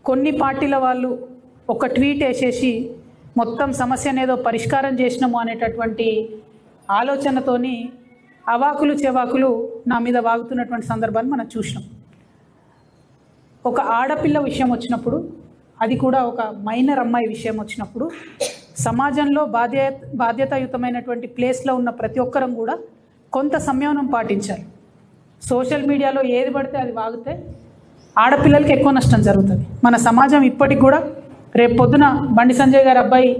కొన్ని పార్టీల వాళ్ళు ఒక ట్వీట్ వేసేసి మొత్తం సమస్యను ఏదో పరిష్కారం చేసినాము అనేటటువంటి ఆలోచనతోని అవాకులు చెవాకులు నా మీద వాగుతున్నటువంటి సందర్భాన్ని మనం చూసినాం. ఒక ఆడపిల్ల విషయం వచ్చినప్పుడు, అది కూడా ఒక మైనర్ అమ్మాయి విషయం వచ్చినప్పుడు, సమాజంలో బాధ్యతాయుతమైనటువంటి ప్లేస్లో ఉన్న ప్రతి ఒక్కరం కూడా కొంత సంయమనం పాటించాలి. సోషల్ మీడియాలో ఏది పడితే అది వాగితే ఆడపిల్లలకి ఎక్కువ నష్టం జరుగుతుంది. మన సమాజం ఇప్పటికి కూడా రేపు పొద్దున బండి సంజయ్ గారి అబ్బాయి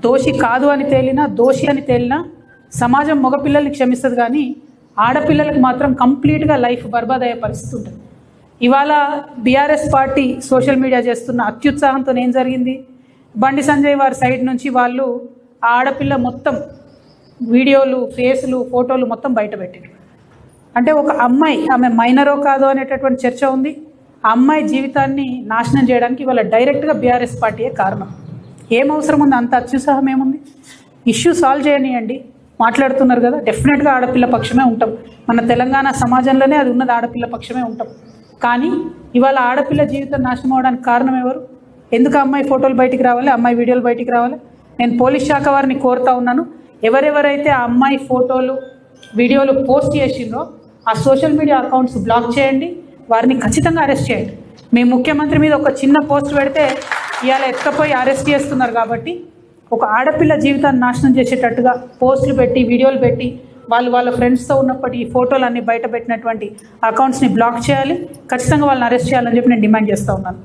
దోషి కాదు అని తేలినా, దోషి అని తేలినా సమాజం మగపిల్లల్ని క్షమిస్తుంది, కానీ ఆడపిల్లలకు మాత్రం కంప్లీట్గా లైఫ్ బర్బాద్ అయ్యే పరిస్థితి ఉంటుంది. ఇవాళ బీఆర్ఎస్ పార్టీ సోషల్ మీడియా చేస్తున్న అత్యుత్సాహంతో ఏం జరిగింది, బండి సంజయ్ వారి సైడ్ నుంచి వాళ్ళు ఆ ఆడపిల్ల మొత్తం వీడియోలు, ఫేసులు, ఫోటోలు మొత్తం బయట పెట్టారు. అంటే ఒక అమ్మాయి, ఆమె మైనరో కాదో అనేటటువంటి చర్చ ఉంది. ఆ అమ్మాయి జీవితాన్ని నాశనం చేయడానికి ఇవాళ డైరెక్ట్గా బీఆర్ఎస్ పార్టీయే కారణం. ఏం అవసరం ఉంది, అంత అత్యుత్సాహం ఏముంది? ఇష్యూ సాల్వ్ చేయనియండి. మాట్లాడుతున్నారు కదా, డెఫినెట్గా ఆడపిల్ల పక్షమే ఉంటాం. మన తెలంగాణ సమాజంలోనే అది ఉన్నది, ఆడపిల్ల పక్షమే ఉంటాం. కానీ ఇవాళ ఆడపిల్ల జీవితం నాశనం అవడానికి కారణం ఎవరు? ఎందుకు అమ్మాయి ఫోటోలు బయటికి రావాలి, అమ్మాయి వీడియోలు బయటికి రావాలి? నేను పోలీస్ శాఖ వారిని కోరుతా ఉన్నాను, ఎవరెవరైతే ఆ అమ్మాయి ఫోటోలు, వీడియోలు పోస్ట్ చేసిండ్రో ఆ సోషల్ మీడియా అకౌంట్స్ బ్లాక్ చేయండి, వారిని ఖచ్చితంగా అరెస్ట్ చేయండి. మీ ముఖ్యమంత్రి మీద ఒక చిన్న పోస్ట్ పెడితే ఇవాళ ఎత్తుకపోయి అరెస్ట్ చేస్తున్నారు. కాబట్టి ఒక ఆడపిల్ల జీవితాన్ని నాశనం చేసేటట్టుగా పోస్టులు పెట్టి, వీడియోలు పెట్టి, వాళ్ళ ఫ్రెండ్స్తో ఉన్నప్పటి ఈ ఫోటోలు అన్నీ బయట పెట్టినటువంటి అకౌంట్స్ని బ్లాక్ చేయాలి, ఖచ్చితంగా వాళ్ళని అరెస్ట్ చేయాలని చెప్పి నేను డిమాండ్ చేస్తూ ఉన్నాను.